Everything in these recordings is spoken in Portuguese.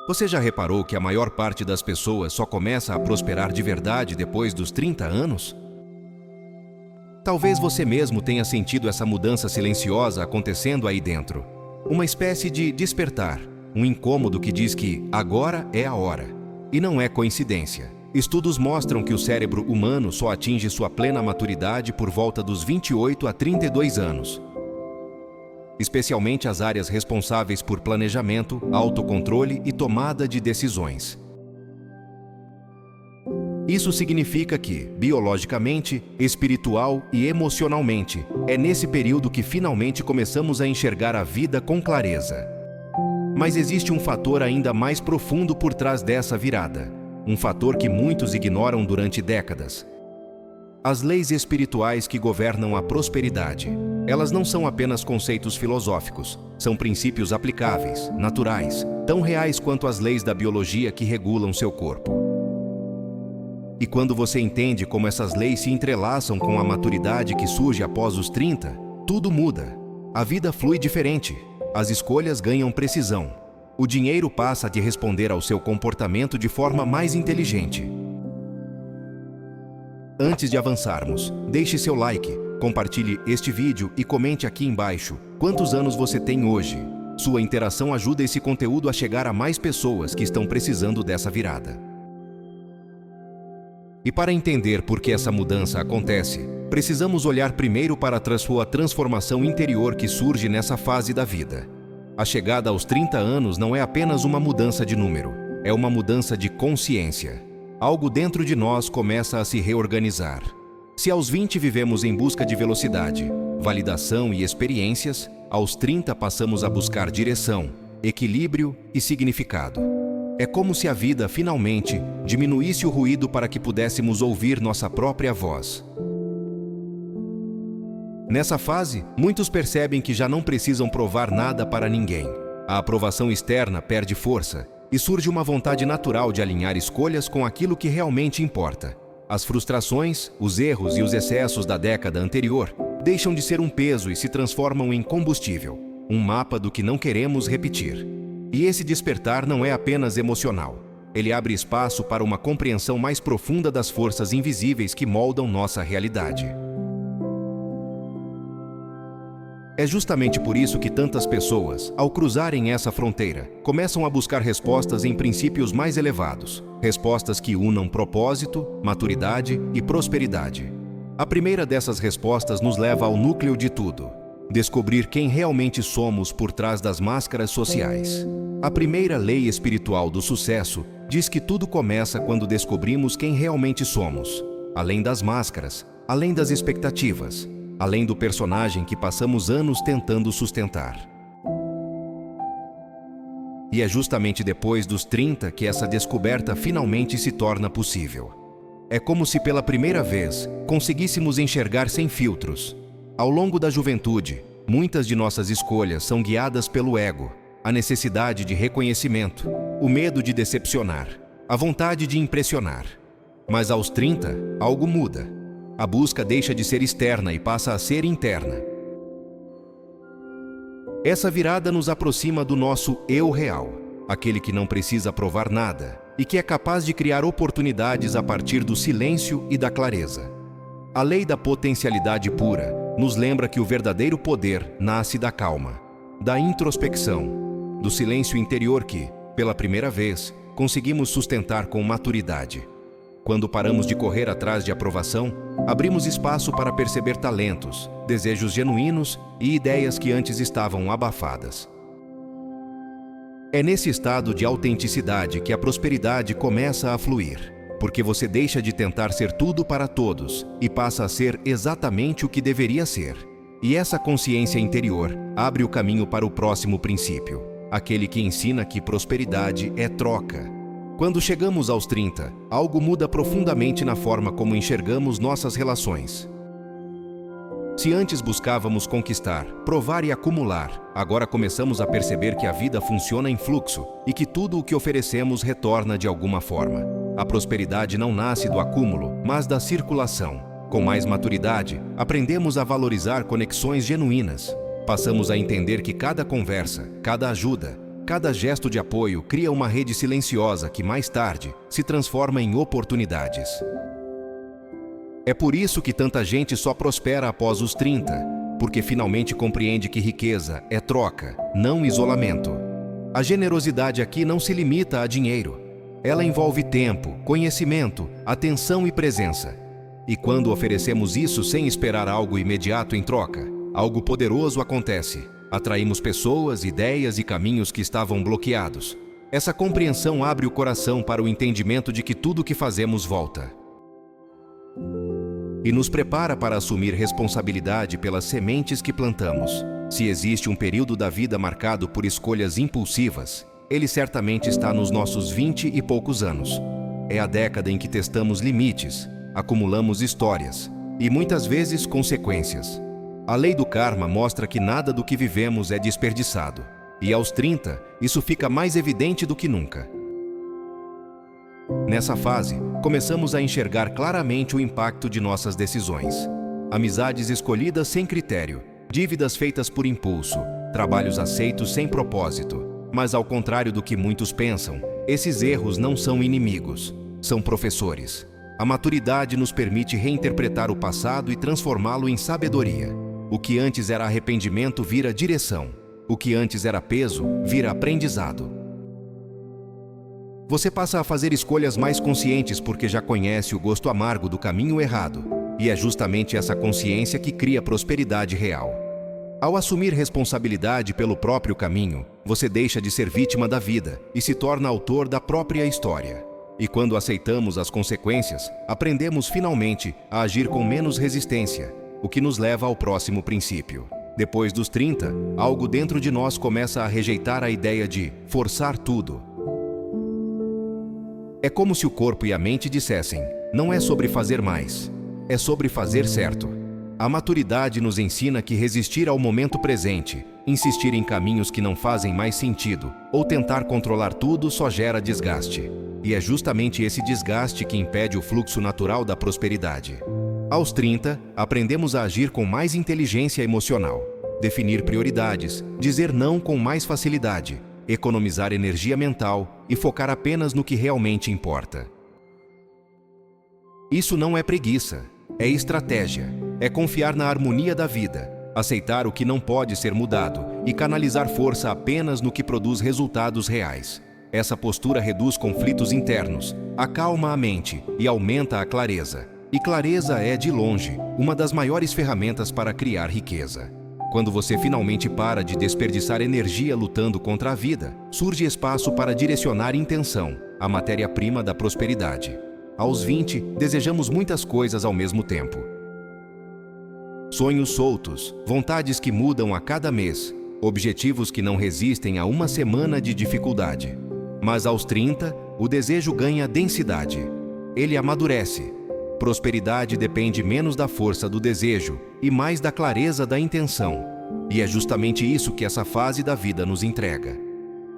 Você já reparou que a maior parte das pessoas só começa a prosperar de verdade depois dos 30 anos? Talvez você mesmo tenha sentido essa mudança silenciosa acontecendo aí dentro. Uma espécie de despertar, um incômodo que diz que agora é a hora. E não é coincidência. Estudos mostram que o cérebro humano só atinge sua plena maturidade por volta dos 28 a 32 anos. Especialmente as áreas responsáveis por planejamento, autocontrole e tomada de decisões. Isso significa que, biologicamente, espiritual e emocionalmente, é nesse período que finalmente começamos a enxergar a vida com clareza. Mas existe um fator ainda mais profundo por trás dessa virada. Um fator que muitos ignoram durante décadas. As leis espirituais que governam a prosperidade. Elas não são apenas conceitos filosóficos, são princípios aplicáveis, naturais, tão reais quanto as leis da biologia que regulam seu corpo. E quando você entende como essas leis se entrelaçam com a maturidade que surge após os 30, tudo muda. A vida flui diferente, as escolhas ganham precisão. O dinheiro passa a te responder ao seu comportamento de forma mais inteligente. Antes de avançarmos, deixe seu like, compartilhe este vídeo e comente aqui embaixo quantos anos você tem hoje. Sua interação ajuda esse conteúdo a chegar a mais pessoas que estão precisando dessa virada. E para entender por que essa mudança acontece, precisamos olhar primeiro para a sua transformação interior que surge nessa fase da vida. A chegada aos 30 anos não é apenas uma mudança de número, é uma mudança de consciência. Algo dentro de nós começa a se reorganizar. Se aos 20 vivemos em busca de velocidade, validação e experiências, aos 30 passamos a buscar direção, equilíbrio e significado. É como se a vida finalmente diminuísse o ruído para que pudéssemos ouvir nossa própria voz. Nessa fase, muitos percebem que já não precisam provar nada para ninguém. A aprovação externa perde força e surge uma vontade natural de alinhar escolhas com aquilo que realmente importa. As frustrações, os erros e os excessos da década anterior deixam de ser um peso e se transformam em combustível, um mapa do que não queremos repetir. E esse despertar não é apenas emocional. Ele abre espaço para uma compreensão mais profunda das forças invisíveis que moldam nossa realidade. É justamente por isso que tantas pessoas, ao cruzarem essa fronteira, começam a buscar respostas em princípios mais elevados, respostas que unam propósito, maturidade e prosperidade. A primeira dessas respostas nos leva ao núcleo de tudo: descobrir quem realmente somos por trás das máscaras sociais. A primeira lei espiritual do sucesso diz que tudo começa quando descobrimos quem realmente somos, além das máscaras, além das expectativas, além do personagem que passamos anos tentando sustentar. E é justamente depois dos 30 que essa descoberta finalmente se torna possível. É como se pela primeira vez conseguíssemos enxergar sem filtros. Ao longo da juventude, muitas de nossas escolhas são guiadas pelo ego, a necessidade de reconhecimento, o medo de decepcionar, a vontade de impressionar. Mas aos 30, algo muda. A busca deixa de ser externa e passa a ser interna. Essa virada nos aproxima do nosso eu real, aquele que não precisa provar nada e que é capaz de criar oportunidades a partir do silêncio e da clareza. A lei da potencialidade pura nos lembra que o verdadeiro poder nasce da calma, da introspecção, do silêncio interior que, pela primeira vez, conseguimos sustentar com maturidade. Quando paramos de correr atrás de aprovação, abrimos espaço para perceber talentos, desejos genuínos e ideias que antes estavam abafadas. É nesse estado de autenticidade que a prosperidade começa a fluir, porque você deixa de tentar ser tudo para todos e passa a ser exatamente o que deveria ser. E essa consciência interior abre o caminho para o próximo princípio, aquele que ensina que prosperidade é troca. Quando chegamos aos 30, algo muda profundamente na forma como enxergamos nossas relações. Se antes buscávamos conquistar, provar e acumular, agora começamos a perceber que a vida funciona em fluxo e que tudo o que oferecemos retorna de alguma forma. A prosperidade não nasce do acúmulo, mas da circulação. Com mais maturidade, aprendemos a valorizar conexões genuínas. Passamos a entender que cada conversa, cada ajuda, Cada gesto de apoio cria uma rede silenciosa que mais tarde se transforma em oportunidades. É por isso que tanta gente só prospera após os 30, porque finalmente compreende que riqueza é troca, não isolamento. A generosidade aqui não se limita a dinheiro. Ela envolve tempo, conhecimento, atenção e presença. E quando oferecemos isso sem esperar algo imediato em troca, algo poderoso acontece. Atraímos pessoas, ideias e caminhos que estavam bloqueados. Essa compreensão abre o coração para o entendimento de que tudo o que fazemos volta. E nos prepara para assumir responsabilidade pelas sementes que plantamos. Se existe um período da vida marcado por escolhas impulsivas, ele certamente está nos nossos 20 e poucos anos. É a década em que testamos limites, acumulamos histórias e muitas vezes consequências. A lei do karma mostra que nada do que vivemos é desperdiçado. E aos 30, isso fica mais evidente do que nunca. Nessa fase, começamos a enxergar claramente o impacto de nossas decisões. Amizades escolhidas sem critério, dívidas feitas por impulso, trabalhos aceitos sem propósito. Mas ao contrário do que muitos pensam, esses erros não são inimigos, são professores. A maturidade nos permite reinterpretar o passado e transformá-lo em sabedoria. O que antes era arrependimento vira direção. O que antes era peso vira aprendizado. Você passa a fazer escolhas mais conscientes porque já conhece o gosto amargo do caminho errado. E é justamente essa consciência que cria prosperidade real. Ao assumir responsabilidade pelo próprio caminho, você deixa de ser vítima da vida e se torna autor da própria história. E quando aceitamos as consequências, aprendemos finalmente a agir com menos resistência, o que nos leva ao próximo princípio. Depois dos 30, algo dentro de nós começa a rejeitar a ideia de forçar tudo. É como se o corpo e a mente dissessem: não é sobre fazer mais, é sobre fazer certo. A maturidade nos ensina que resistir ao momento presente, insistir em caminhos que não fazem mais sentido, ou tentar controlar tudo só gera desgaste. E é justamente esse desgaste que impede o fluxo natural da prosperidade. Aos 30, aprendemos a agir com mais inteligência emocional, definir prioridades, dizer não com mais facilidade, economizar energia mental e focar apenas no que realmente importa. Isso não é preguiça, é estratégia, é confiar na harmonia da vida, aceitar o que não pode ser mudado e canalizar força apenas no que produz resultados reais. Essa postura reduz conflitos internos, acalma a mente e aumenta a clareza. E clareza é, de longe, uma das maiores ferramentas para criar riqueza. Quando você finalmente para de desperdiçar energia lutando contra a vida, surge espaço para direcionar intenção, a matéria-prima da prosperidade. Aos 20, desejamos muitas coisas ao mesmo tempo. Sonhos soltos, vontades que mudam a cada mês, objetivos que não resistem a uma semana de dificuldade. Mas aos 30, o desejo ganha densidade. Ele amadurece. Prosperidade depende menos da força do desejo e mais da clareza da intenção. E é justamente isso que essa fase da vida nos entrega.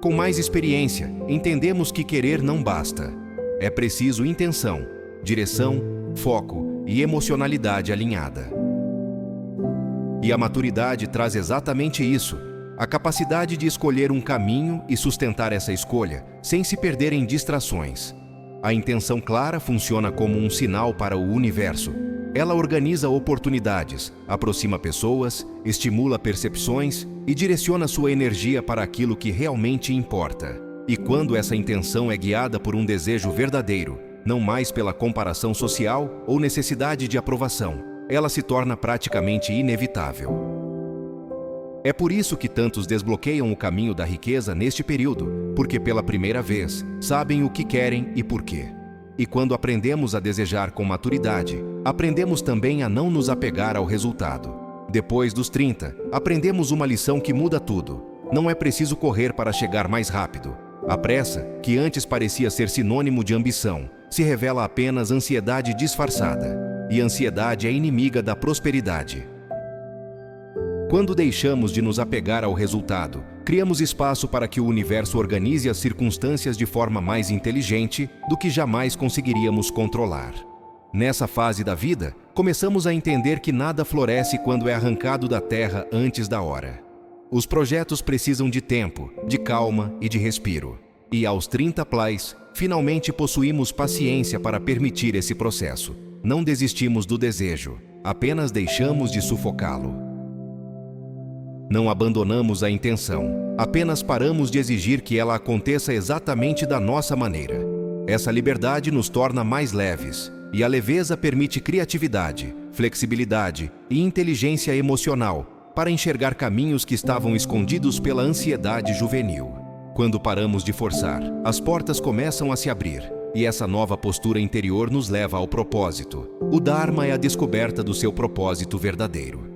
Com mais experiência, entendemos que querer não basta. É preciso intenção, direção, foco e emocionalidade alinhada. E a maturidade traz exatamente isso, a capacidade de escolher um caminho e sustentar essa escolha sem se perder em distrações. A intenção clara funciona como um sinal para o universo. Ela organiza oportunidades, aproxima pessoas, estimula percepções e direciona sua energia para aquilo que realmente importa. E quando essa intenção é guiada por um desejo verdadeiro, não mais pela comparação social ou necessidade de aprovação, ela se torna praticamente inevitável. É por isso que tantos desbloqueiam o caminho da riqueza neste período, porque pela primeira vez sabem o que querem e por quê. E quando aprendemos a desejar com maturidade, aprendemos também a não nos apegar ao resultado. Depois dos 30, aprendemos uma lição que muda tudo. Não é preciso correr para chegar mais rápido. A pressa, que antes parecia ser sinônimo de ambição, se revela apenas ansiedade disfarçada. E ansiedade é inimiga da prosperidade. Quando deixamos de nos apegar ao resultado, criamos espaço para que o universo organize as circunstâncias de forma mais inteligente do que jamais conseguiríamos controlar. Nessa fase da vida, começamos a entender que nada floresce quando é arrancado da terra antes da hora. Os projetos precisam de tempo, de calma e de respiro. E aos 30 plais, finalmente possuímos paciência para permitir esse processo. Não desistimos do desejo, apenas deixamos de sufocá-lo. Não abandonamos a intenção, apenas paramos de exigir que ela aconteça exatamente da nossa maneira. Essa liberdade nos torna mais leves, e a leveza permite criatividade, flexibilidade e inteligência emocional para enxergar caminhos que estavam escondidos pela ansiedade juvenil. Quando paramos de forçar, as portas começam a se abrir, e essa nova postura interior nos leva ao propósito. O Dharma é a descoberta do seu propósito verdadeiro.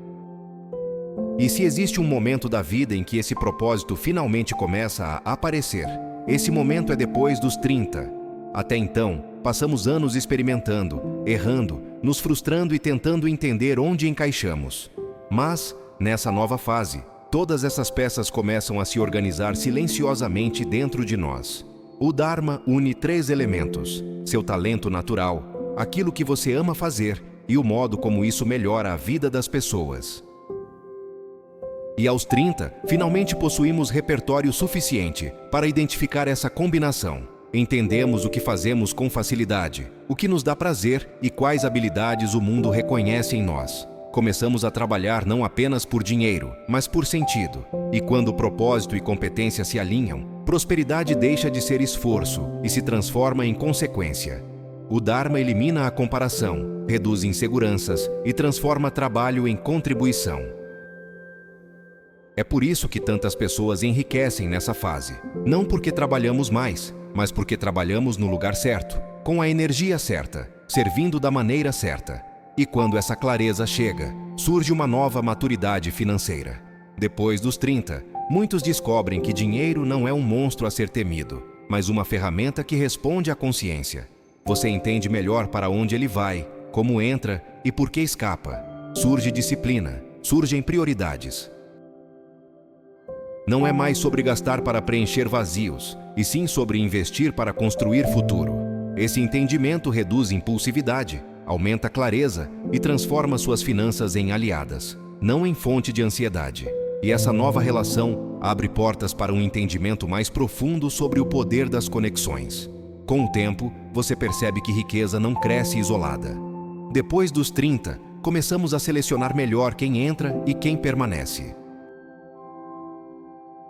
E se existe um momento da vida em que esse propósito finalmente começa a aparecer, esse momento é depois dos 30. Até então, passamos anos experimentando, errando, nos frustrando e tentando entender onde encaixamos. Mas, nessa nova fase, todas essas peças começam a se organizar silenciosamente dentro de nós. O Dharma une 3 elementos: seu talento natural, aquilo que você ama fazer e o modo como isso melhora a vida das pessoas. E aos 30, finalmente possuímos repertório suficiente para identificar essa combinação. Entendemos o que fazemos com facilidade, o que nos dá prazer e quais habilidades o mundo reconhece em nós. Começamos a trabalhar não apenas por dinheiro, mas por sentido. E quando propósito e competência se alinham, prosperidade deixa de ser esforço e se transforma em consequência. O Dharma elimina a comparação, reduz inseguranças e transforma trabalho em contribuição. É por isso que tantas pessoas enriquecem nessa fase. Não porque trabalhamos mais, mas porque trabalhamos no lugar certo, com a energia certa, servindo da maneira certa. E quando essa clareza chega, surge uma nova maturidade financeira. Depois dos 30, muitos descobrem que dinheiro não é um monstro a ser temido, mas uma ferramenta que responde à consciência. Você entende melhor para onde ele vai, como entra e por que escapa. Surge disciplina, surgem prioridades. Não é mais sobre gastar para preencher vazios, e sim sobre investir para construir futuro. Esse entendimento reduz impulsividade, aumenta a clareza e transforma suas finanças em aliadas, não em fonte de ansiedade. E essa nova relação abre portas para um entendimento mais profundo sobre o poder das conexões. Com o tempo, você percebe que riqueza não cresce isolada. Depois dos 30, começamos a selecionar melhor quem entra e quem permanece.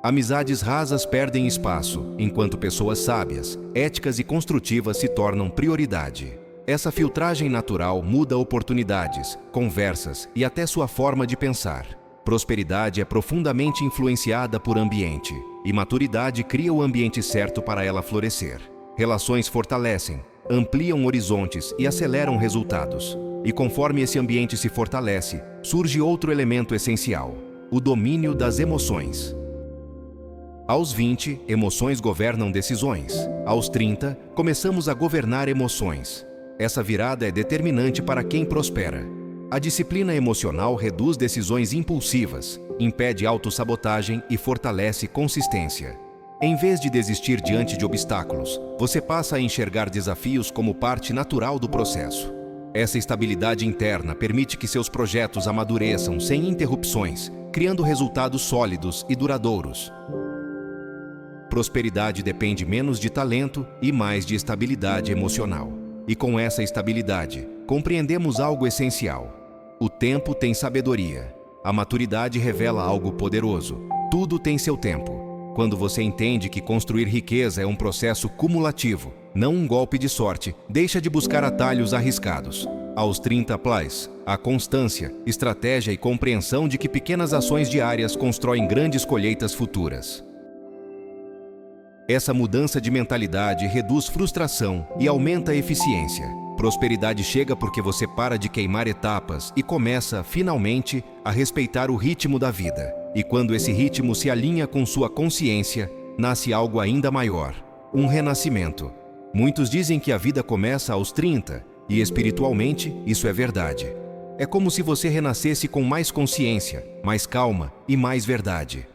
Amizades rasas perdem espaço, enquanto pessoas sábias, éticas e construtivas se tornam prioridade. Essa filtragem natural muda oportunidades, conversas e até sua forma de pensar. Prosperidade é profundamente influenciada por ambiente, e maturidade cria o ambiente certo para ela florescer. Relações fortalecem, ampliam horizontes e aceleram resultados. E conforme esse ambiente se fortalece, surge outro elemento essencial: o domínio das emoções. Aos 20, emoções governam decisões. Aos 30, começamos a governar emoções. Essa virada é determinante para quem prospera. A disciplina emocional reduz decisões impulsivas, impede autossabotagem e fortalece consistência. Em vez de desistir diante de obstáculos, você passa a enxergar desafios como parte natural do processo. Essa estabilidade interna permite que seus projetos amadureçam sem interrupções, criando resultados sólidos e duradouros. Prosperidade depende menos de talento e mais de estabilidade emocional. E com essa estabilidade, compreendemos algo essencial. O tempo tem sabedoria. A maturidade revela algo poderoso. Tudo tem seu tempo. Quando você entende que construir riqueza é um processo cumulativo, não um golpe de sorte, deixa de buscar atalhos arriscados. Aos 30 plais, a constância, estratégia e compreensão de que pequenas ações diárias constroem grandes colheitas futuras. Essa mudança de mentalidade reduz frustração e aumenta a eficiência. Prosperidade chega porque você para de queimar etapas e começa, finalmente, a respeitar o ritmo da vida. E quando esse ritmo se alinha com sua consciência, nasce algo ainda maior: um renascimento. Muitos dizem que a vida começa aos 30, e espiritualmente isso é verdade. É como se você renascesse com mais consciência, mais calma e mais verdade.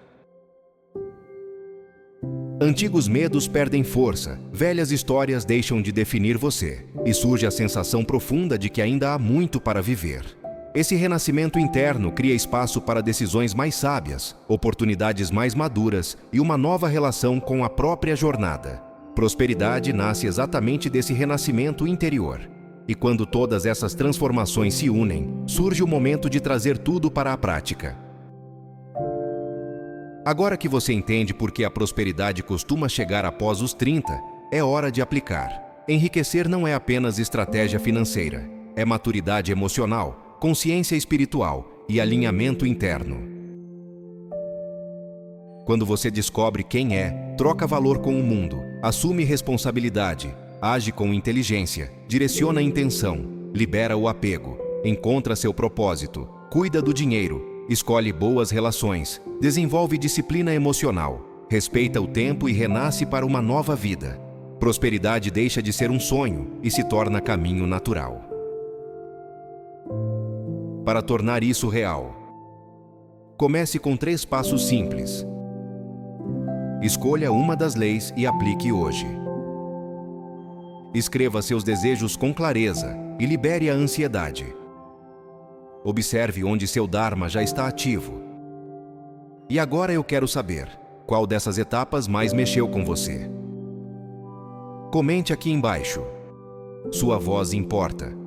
Antigos medos perdem força, velhas histórias deixam de definir você, e surge a sensação profunda de que ainda há muito para viver. Esse renascimento interno cria espaço para decisões mais sábias, oportunidades mais maduras e uma nova relação com a própria jornada. Prosperidade nasce exatamente desse renascimento interior. E quando todas essas transformações se unem, surge o momento de trazer tudo para a prática. Agora que você entende por que a prosperidade costuma chegar após os 30, é hora de aplicar. Enriquecer não é apenas estratégia financeira, é maturidade emocional, consciência espiritual e alinhamento interno. Quando você descobre quem é, troca valor com o mundo, assume responsabilidade, age com inteligência, direciona a intenção, libera o apego, encontra seu propósito, cuida do dinheiro, escolhe boas relações, desenvolve disciplina emocional, respeita o tempo e renasce para uma nova vida. Prosperidade deixa de ser um sonho e se torna caminho natural. Para tornar isso real, comece com 3 passos simples. Escolha uma das leis e aplique hoje. Escreva seus desejos com clareza e libere a ansiedade. Observe onde seu Dharma já está ativo. E agora eu quero saber, qual dessas etapas mais mexeu com você? Comente aqui embaixo. Sua voz importa.